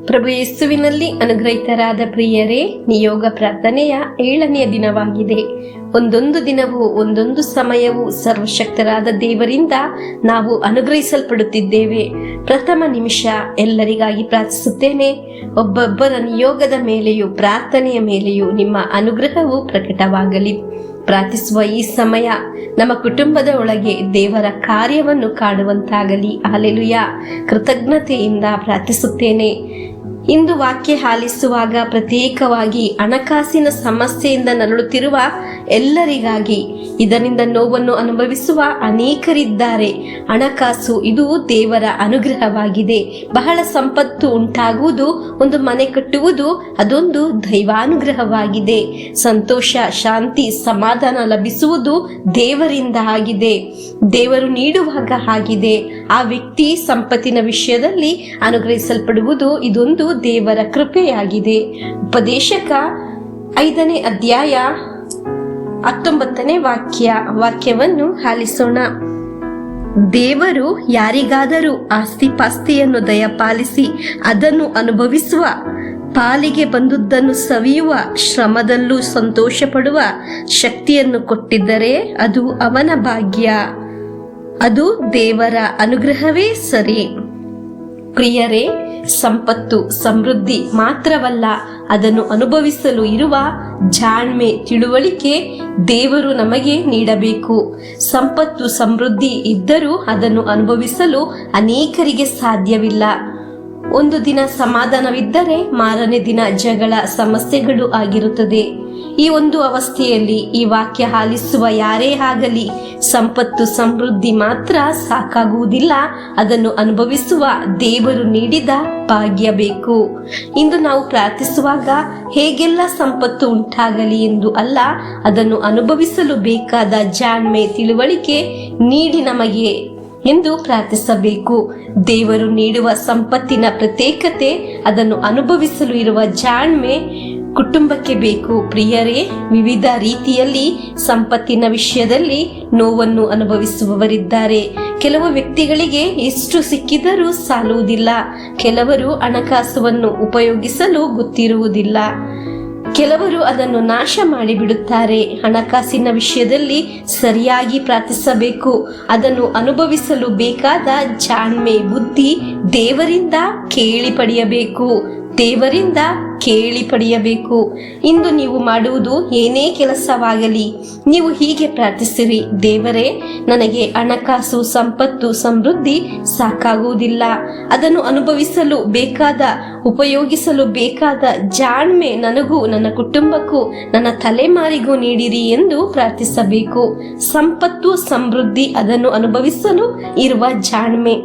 ಪ್ರಭು ಯೇಸುವಿನಲ್ಲಿ ಅನುಗ್ರಹಿತರಾದ ಪ್ರಿಯರೇ, ನಿಯೋಗ ಪ್ರಾರ್ಥನೆಯ 7ನೆಯ ದಿನವಾಗಿದೆ. ಒಂದೊಂದು ದಿನವೂ ಒಂದೊಂದು ಸಮಯವೂ ಸರ್ವಶಕ್ತರಾದ ದೇವರಿಂದ ನಾವು ಅನುಗ್ರಹಿಸಲ್ಪಡುತ್ತಿದ್ದೇವೆ. ಪ್ರಥಮ ನಿಮಿಷ ಎಲ್ಲರಿಗಾಗಿ ಪ್ರಾರ್ಥಿಸುತ್ತೇನೆ. ಒಬ್ಬೊಬ್ಬರ ನಿಯೋಗದ ಮೇಲೆಯೂ ಪ್ರಾರ್ಥನೆಯ ಮೇಲೆಯೂ ನಿಮ್ಮ ಅನುಗ್ರಹವು ಪ್ರಕಟವಾಗಲಿ. ಪ್ರಾರ್ಥಿಸುವ ಈ ಸಮಯ ನಮ್ಮ ಕುಟುಂಬದ ಒಳಗೆ ದೇವರ ಕಾರ್ಯವನ್ನು ಕಾಣುವಂತಾಗಲಿ. ಹಲ್ಲೆಲೂಯಾ. ಕೃತಜ್ಞತೆಯಿಂದ ಪ್ರಾರ್ಥಿಸುತ್ತೇನೆ. ಇಂದು ವಾಕ್ಯ ಆಲಿಸುವಾಗ ಪ್ರತ್ಯೇಕವಾಗಿ ಹಣಕಾಸಿನ ಸಮಸ್ಯೆಯಿಂದ ನರಳುತ್ತಿರುವ ಎಲ್ಲರಿಗಾಗಿ, ಇದರಿಂದ ನೋವನ್ನು ಅನುಭವಿಸುವ ಅನೇಕರಿದ್ದಾರೆ. ಹಣಕಾಸು ಇದು ದೇವರ ಅನುಗ್ರಹವಾಗಿದೆ. ಬಹಳ ಸಂಪತ್ತು ಉಂಟಾಗುವುದು, ಒಂದು ಮನೆ ಕಟ್ಟುವುದು ಅದೊಂದು ದೈವಾನುಗ್ರಹವಾಗಿದೆ. ಸಂತೋಷ, ಶಾಂತಿ, ಸಮಾಧಾನ ಲಭಿಸುವುದು ದೇವರಿಂದ ಆಗಿದೆ. ದೇವರು ನೀಡುವಾಗ ಆಗಿದೆ. ಆ ವ್ಯಕ್ತಿ ಸಂಪತ್ತಿನ ವಿಷಯದಲ್ಲಿ ಅನುಗ್ರಹಿಸಲ್ಪಡುವುದು ಇದೊಂದು ದೇವರ ಕೃಪೆಯಾಗಿದೆ. ಉಪದೇಶಕ 5ನೇ ಅಧ್ಯಾಯ 19ನೇ ವಾಕ್ಯವನ್ನು ಆಲಿಸೋಣ. ದೇವರು ಯಾರಿಗಾದರೂ ಆಸ್ತಿಪಾಸ್ತಿಯನ್ನು ದಯಪಾಲಿಸಿ ಅದನ್ನು ಅನುಭವಿಸುವ, ಪಾಲಿಗೆ ಬಂದುದನ್ನು ಸವಿಯುವ, ಶ್ರಮದಲ್ಲೂ ಸಂತೋಷ ಪಡುವ ಶಕ್ತಿಯನ್ನು ಕೊಟ್ಟಿದ್ದರೆ ಅದು ಅವನ ಭಾಗ್ಯ. ಅದು ದೇವರ ಅನುಗ್ರಹವೇ ಸರಿ. ಪ್ರಿಯರೇ, ಸಂಪತ್ತು ಸಮೃದ್ಧಿ ಮಾತ್ರವಲ್ಲ, ಅದನ್ನು ಅನುಭವಿಸಲು ಇರುವ ಜಾಣ್ಮೆ, ತಿಳುವಳಿಕೆ ದೇವರು ನಮಗೆ ನೀಡಬೇಕು. ಸಂಪತ್ತು ಸಮೃದ್ಧಿ ಇದ್ದರೂ ಅದನ್ನು ಅನುಭವಿಸಲು ಅನೇಕರಿಗೆ ಸಾಧ್ಯವಿಲ್ಲ. ಒಂದು ದಿನ ಸಮಾಧಾನವಿದ್ದರೆ ಮಾರನೇ ದಿನ ಜಗಳ, ಸಮಸ್ಯೆಗಳು ಆಗಿರುತ್ತದೆ. ಈ ಒಂದು ಅವಸ್ಥೆಯಲ್ಲಿ ಈ ವಾಕ್ಯ ಆಲಿಸುವ ಯಾರೇ ಆಗಲಿ, ಸಂಪತ್ತು ಸಮೃದ್ಧಿ ಮಾತ್ರ ಸಾಕಾಗುವುದಿಲ್ಲ, ಅದನ್ನು ಅನುಭವಿಸುವ ದೇವರು ನೀಡಿದ ಭಾಗ್ಯ ಬೇಕು. ಇಂದು ನಾವು ಪ್ರಾರ್ಥಿಸುವಾಗ ಹೇಗೆಲ್ಲ ಸಂಪತ್ತು ಉಂಟಾಗಲಿ ಎಂದು ಅಲ್ಲ, ಅದನ್ನು ಅನುಭವಿಸಲು ಬೇಕಾದ ಜಾಣ್ಮೆ, ತಿಳುವಳಿಕೆ ನೀಡಿ ನಮಗೆ ಎಂದು ಪ್ರಾರ್ಥಿಸಬೇಕು. ದೇವರು ನೀಡುವ ಸಂಪತ್ತಿನ ಪ್ರತ್ಯೇಕತೆ, ಅದನ್ನು ಅನುಭವಿಸಲು ಇರುವ ಜಾಣ್ಮೆ ಕುಟುಂಬಕ್ಕೆ ಬೇಕು. ಪ್ರಿಯರೇ, ವಿವಿಧ ರೀತಿಯಲ್ಲಿ ಸಂಪತ್ತಿನ ವಿಷಯದಲ್ಲಿ ನೋವನ್ನು ಅನುಭವಿಸುವವರಿದ್ದಾರೆ. ಕೆಲವು ವ್ಯಕ್ತಿಗಳಿಗೆ ಎಷ್ಟು ಸಿಕ್ಕಿದರೂ ಸಾಲುವುದಿಲ್ಲ. ಕೆಲವರು ಹಣಕಾಸನ್ನು ಉಪಯೋಗಿಸಲು ಗೊತ್ತಿರುವುದಿಲ್ಲ. ಕೆಲವರು ಅದನ್ನು ನಾಶ ಮಾಡಿಬಿಡುತ್ತಾರೆ. ಹಣಕಾಸಿನ ವಿಷಯದಲ್ಲಿ ಸರಿಯಾಗಿ ಪ್ರಾರ್ಥಿಸಬೇಕು. ಅದನ್ನು ಅನುಭವಿಸಲು ಬೇಕಾದ ಜಾಣ್ಮೆ, ಬುದ್ಧಿ ದೇವರಿಂದ ಕೇಳಿ ಪಡೆಯಬೇಕು. ಇಂದು ನೀವು ಮಾಡುವುದು ಏನೇ ಕೆಲಸವಾಗಲಿ, ನೀವು ಹೀಗೆ ಪ್ರಾರ್ಥಿಸಿರಿ: ದೇವರೇ, ನನಗೆ ಹಣಕಾಸು, ಸಂಪತ್ತು, ಸಮೃದ್ಧಿ ಸಾಕಾಗುವುದಿಲ್ಲ. ಅದನ್ನು ಅನುಭವಿಸಲು ಬೇಕಾದ, ಉಪಯೋಗಿಸಲು ಬೇಕಾದ ಜಾಣ್ಮೆ ನನಗೂ, ನನ್ನ ಕುಟುಂಬಕ್ಕೂ, ನನ್ನ ತಲೆಮಾರಿಗೂ ನೀಡಿರಿ ಎಂದು ಪ್ರಾರ್ಥಿಸಬೇಕು. ಸಂಪತ್ತು, ಸಮೃದ್ಧಿ, ಅದನ್ನು ಅನುಭವಿಸಲು ಇರುವ ಜಾಣ್ಮೆ,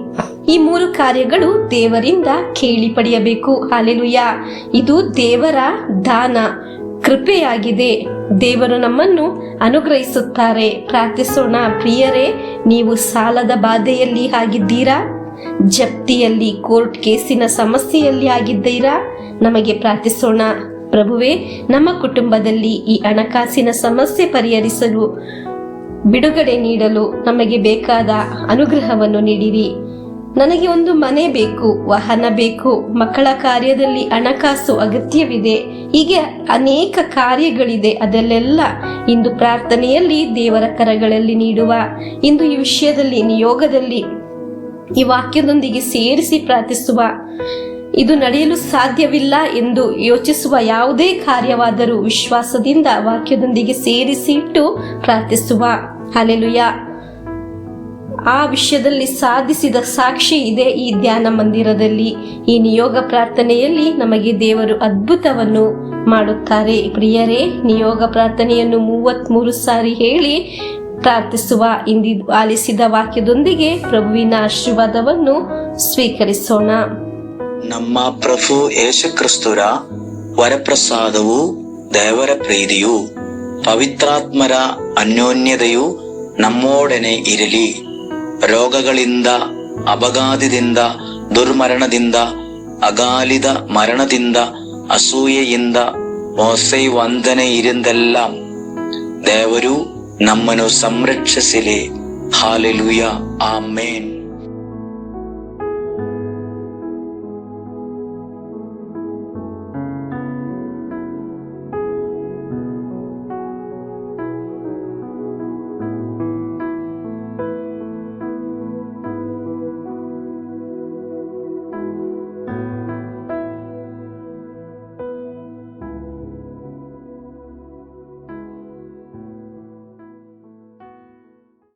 ಈ 3 ಕಾರ್ಯಗಳು ದೇವರಿಂದ ಕೇಳಿ ಪಡೆಯಬೇಕು. ಹಲ್ಲೆಲೂಯಾ. ಇದು ದೇವರ ದಾನ, ಕೃಪೆಯಾಗಿದೆ. ದೇವರು ನಮ್ಮನ್ನು ಅನುಗ್ರಹಿಸುತ್ತಾರೆ. ಪ್ರಾರ್ಥಿಸೋಣ. ಪ್ರಿಯರೇ, ನೀವು ಸಾಲದ ಬಾಧೆಯಲ್ಲಿ ಆಗಿದ್ದೀರಾ? ಜಪ್ತಿಯಲ್ಲಿ, ಕೋರ್ಟ್ ಕೇಸಿನ ಸಮಸ್ಯೆಯಲ್ಲಿ ಆಗಿದ್ದೀರಾ? ನಮಗೆ ಪ್ರಾರ್ಥಿಸೋಣ. ಪ್ರಭುವೇ, ನಮ್ಮ ಕುಟುಂಬದಲ್ಲಿ ಈ ಹಣಕಾಸಿನ ಸಮಸ್ಯೆ ಪರಿಹರಿಸಲು, ಬಿಡುಗಡೆ ನೀಡಲು ನಮಗೆ ಬೇಕಾದ ಅನುಗ್ರಹವನ್ನು ನೀಡಿರಿ. ನನಗೆ ಒಂದು ಮನೆ ಬೇಕು, ವಾಹನ ಬೇಕು, ಮಕ್ಕಳ ಕಾರ್ಯದಲ್ಲಿ ಹಣಕಾಸು ಅಗತ್ಯವಿದೆ. ಹೀಗೆ ಅನೇಕ ಕಾರ್ಯಗಳಿದೆ. ಅದಲ್ಲೆಲ್ಲ ಇಂದು ಪ್ರಾರ್ಥನೆಯಲ್ಲಿ ದೇವರ ಕರಗಳಲ್ಲಿ ನೀಡುವ. ಇಂದು ಈ ವಿಷಯದಲ್ಲಿ, ನಿಯೋಗದಲ್ಲಿ ಈ ವಾಕ್ಯದೊಂದಿಗೆ ಸೇರಿಸಿ ಪ್ರಾರ್ಥಿಸುವ. ಇದು ನಡೆಯಲು ಸಾಧ್ಯವಿಲ್ಲ ಎಂದು ಯೋಚಿಸುವ ಯಾವುದೇ ಕಾರ್ಯವಾದರೂ ವಿಶ್ವಾಸದಿಂದ ವಾಕ್ಯದೊಂದಿಗೆ ಸೇರಿಸಿ ಇಟ್ಟು ಪ್ರಾರ್ಥಿಸುವ. ಹಲ್ಲೆಲೂಯಾ. ಆ ವಿಷಯದಲ್ಲಿ ಸಾಧಿಸಿದ ಸಾಕ್ಷಿ ಇದೆ ಈ ಧ್ಯಾನ ಮಂದಿರದಲ್ಲಿ. ಈ ನಿಯೋಗ ಪ್ರಾರ್ಥನೆಯಲ್ಲಿ ನಮಗೆ ದೇವರು ಅದ್ಭುತವನ್ನು ಮಾಡುತ್ತಾರೆ. ಪ್ರಿಯರೇ, ನಿಯೋಗ ಪ್ರಾರ್ಥನೆಯನ್ನು 33 ಸಾರಿ ಹೇಳಿ ಪ್ರಾರ್ಥಿಸುವ. ಇಂದು ಆಲಿಸಿದ ವಾಕ್ಯದೊಂದಿಗೆ ಪ್ರಭುವಿನ ಆಶೀರ್ವಾದವನ್ನು ಸ್ವೀಕರಿಸೋಣ. ನಮ್ಮ ಪ್ರಭು ಯೇಸು ಕ್ರಿಸ್ತರ ವರಪ್ರಸಾದವು, ದೇವರ ಪ್ರೀತಿಯು, ಪವಿತ್ರಾತ್ಮರ ಅನ್ಯೋನ್ಯತೆಯು ನಮ್ಮೊಡನೆ ಇರಲಿ. ರೋಗಗಳಿಂದ, ಅಪಘಾತದಿಂದ, ದುರ್ಮರಣದಿಂದ, ಅಗಾಲಿದ ಮರಣದಿಂದ, ಅಸೂಯೆಯಿಂದ, ವಂದನೆಯಿಂದೆಲ್ಲ ದೇವರು ನಮ್ಮನ್ನು ಸಂರಕ್ಷಿಸಲಿ. ಹಾಲೆಲೂಯಾ. ಆಮೇನ್.